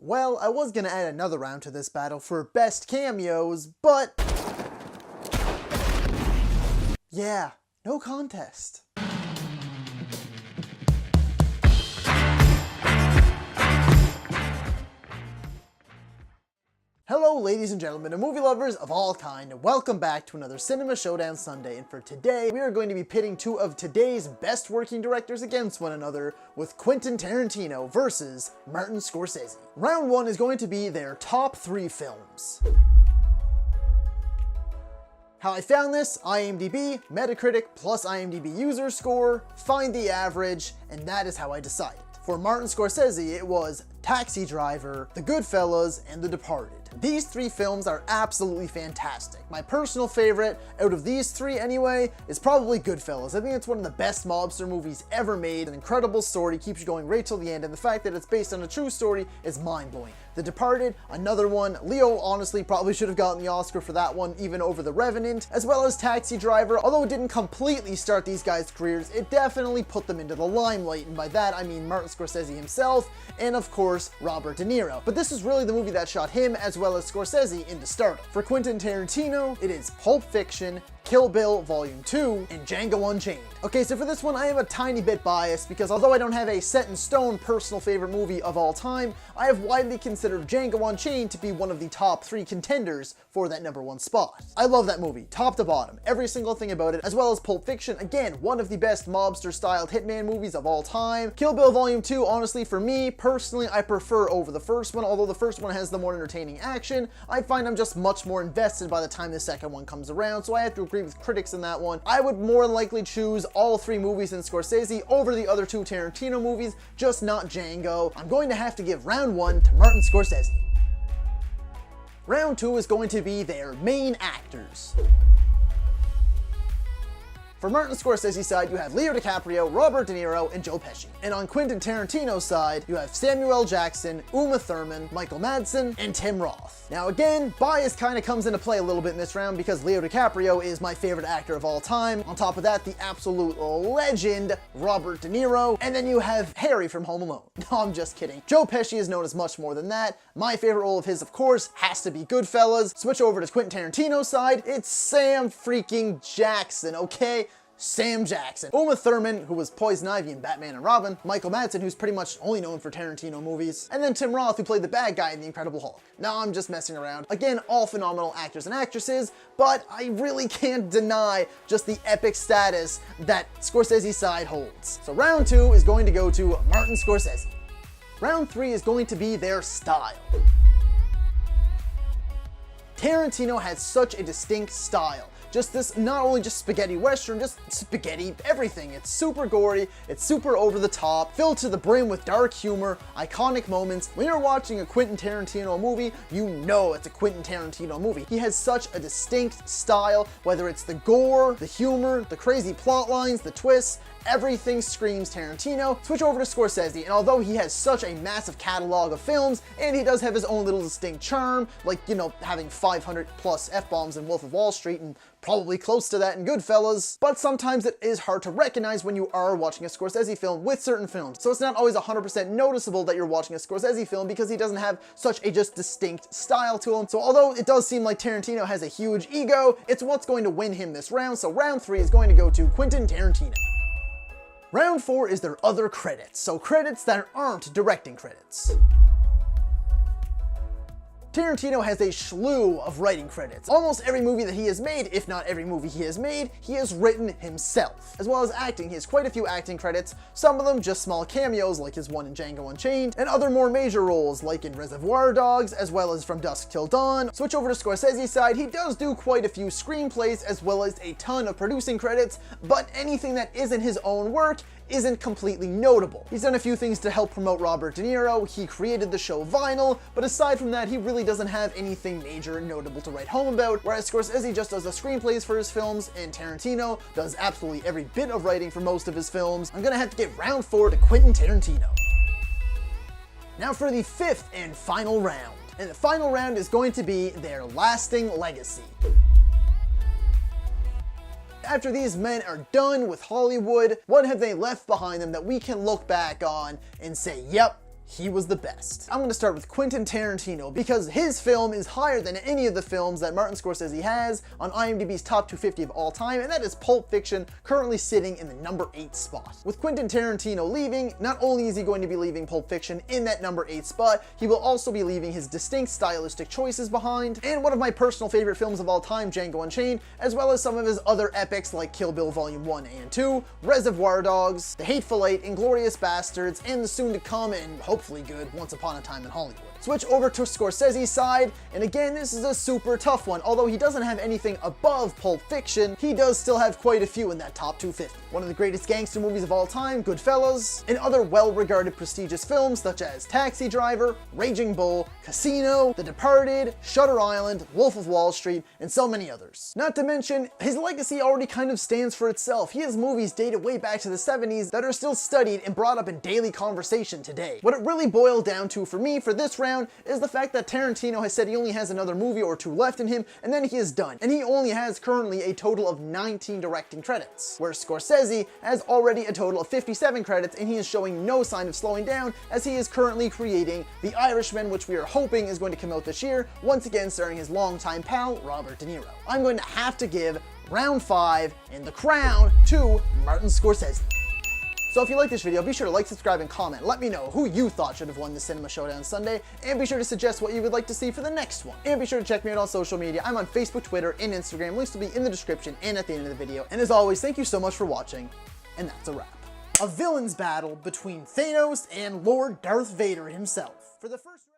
Well, I was gonna add another round to this battle for best cameos, but yeah, no contest. Hello ladies and gentlemen and movie lovers of all kind, and welcome back to another Cinema Showdown Sunday, and for today we are going to be pitting two of today's best working directors against one another with Quentin Tarantino versus Martin Scorsese. Round one is going to be their top 3 films. How I found this: IMDb, Metacritic, plus IMDb user score, find the average, and that is how I decided. For Martin Scorsese, it was Taxi Driver, The Goodfellas, and The Departed. These 3 films are absolutely fantastic. My personal favorite, out of these 3 anyway, is probably Goodfellas. I think it's one of the best mobster movies ever made. An incredible story, keeps you going right till the end, and the fact that it's based on a true story is mind-blowing. The Departed, another one. Leo honestly probably should have gotten the Oscar for that one, even over The Revenant, as well as Taxi Driver. Although it didn't completely start these guys' careers, it definitely put them into the limelight, and by that I mean Martin Scorsese himself, and of course, Robert De Niro. But this is really the movie that shot him, as well as Scorsese, into stardom. For Quentin Tarantino, it is Pulp Fiction, Kill Bill Volume 2, and Django Unchained. Okay, so for this one I am a tiny bit biased because although I don't have a set-in-stone personal favorite movie of all time, I have widely considered Django Unchained to be one of the top 3 contenders for that #1 spot. I love that movie, top to bottom, every single thing about it, as well as Pulp Fiction, again, one of the best mobster-styled hitman movies of all time. Kill Bill Volume 2, honestly, for me, personally, I prefer over the first one. Although the first one has the more entertaining action, I find I'm just much more invested by the time the second one comes around, so I have to agree with critics in that one. I would more likely choose all 3 movies in Scorsese over the other 2 Tarantino movies, just not Django. I'm going to have to give round 1 to Martin Scorsese. Round 2 is going to be their main actors. For Martin Scorsese's side, you have Leo DiCaprio, Robert De Niro, and Joe Pesci. And on Quentin Tarantino's side, you have Samuel L. Jackson, Uma Thurman, Michael Madsen, and Tim Roth. Now again, bias kind of comes into play a little bit in this round because Leo DiCaprio is my favorite actor of all time. On top of that, the absolute legend, Robert De Niro. And then you have Harry from Home Alone. No, I'm just kidding. Joe Pesci is known as much more than that. My favorite role of his, of course, has to be Goodfellas. Switch over to Quentin Tarantino's side, it's Sam freaking Jackson, okay? Sam Jackson. Uma Thurman, who was Poison Ivy in Batman and Robin. Michael Madsen, who's pretty much only known for Tarantino movies. And then Tim Roth, who played the bad guy in The Incredible Hulk. Now I'm just messing around. Again, all phenomenal actors and actresses, but I really can't deny just the epic status that Scorsese's side holds. So round 2 is going to go to Martin Scorsese. Round 3 is going to be their style. Tarantino has such a distinct style. Just this, not only just spaghetti western, just spaghetti everything. It's super gory, it's super over the top, filled to the brim with dark humor, iconic moments. When you're watching a Quentin Tarantino movie, you know it's a Quentin Tarantino movie. He has such a distinct style, whether it's the gore, the humor, the crazy plot lines, the twists, everything screams Tarantino. Switch over to Scorsese, and although he has such a massive catalog of films, and he does have his own little distinct charm, like, you know, having 500 plus F-bombs in Wolf of Wall Street and probably close to that in Goodfellas, but sometimes it is hard to recognize when you are watching a Scorsese film with certain films. So it's not always 100% noticeable that you're watching a Scorsese film because he doesn't have such a just distinct style to him. So although it does seem like Tarantino has a huge ego, it's what's going to win him this round. So round 3 is going to go to Quentin Tarantino. Round 4 is their other credits, so credits that aren't directing credits. Tarantino has a slew of writing credits. Almost every movie that he has made, if not every movie he has made, he has written himself. As well as acting, he has quite a few acting credits, some of them just small cameos like his one in Django Unchained, and other more major roles like in Reservoir Dogs, as well as From Dusk Till Dawn. Switch over to Scorsese's side, he does do quite a few screenplays as well as a ton of producing credits, but anything that isn't his own work isn't completely notable. He's done a few things to help promote Robert De Niro, he created the show Vinyl, but aside from that, he really doesn't have anything major and notable to write home about, whereas Scorsese just does the screenplays for his films, and Tarantino does absolutely every bit of writing for most of his films. I'm gonna have to give round 4 to Quentin Tarantino. Now for the 5th and final round. And the final round is going to be their lasting legacy. After these men are done with Hollywood, what have they left behind them that we can look back on and say, yep, he was the best. I'm gonna start with Quentin Tarantino because his film is higher than any of the films that Martin Scorsese has on IMDb's top 250 of all time, and that is Pulp Fiction, currently sitting in the number 8 spot. With Quentin Tarantino leaving, not only is he going to be leaving Pulp Fiction in that number 8 spot, he will also be leaving his distinct stylistic choices behind, and one of my personal favorite films of all time, Django Unchained, as well as some of his other epics like Kill Bill Volume 1 and 2, Reservoir Dogs, The Hateful Eight, Inglourious Bastards, and the soon-to-come and hopefully good Once Upon a Time in Hollywood. Switch over to Scorsese's side, and again, this is a super tough one. Although he doesn't have anything above Pulp Fiction, he does still have quite a few in that top 250. One of the greatest gangster movies of all time, Goodfellas, and other well-regarded prestigious films such as Taxi Driver, Raging Bull, Casino, The Departed, Shutter Island, Wolf of Wall Street, and so many others. Not to mention, his legacy already kind of stands for itself. He has movies dated way back to the 70s that are still studied and brought up in daily conversation today. What it really boiled down to for me for this round is the fact that Tarantino has said he only has another movie or 2 left in him, and then he is done. And he only has currently a total of 19 directing credits, whereas Scorsese has already a total of 57 credits, and he is showing no sign of slowing down as he is currently creating The Irishman, which we are hoping is going to come out this year, once again starring his longtime pal, Robert De Niro. I'm going to have to give round 5 and the crown to Martin Scorsese. So if you like this video, be sure to like, subscribe, and comment. Let me know who you thought should have won the Cinema Showdown Sunday, and be sure to suggest what you would like to see for the next one. And be sure to check me out on social media. I'm on Facebook, Twitter, and Instagram. Links will be in the description and at the end of the video. And as always, thank you so much for watching, and that's a wrap. A villain's battle between Thanos and Lord Darth Vader himself. For the first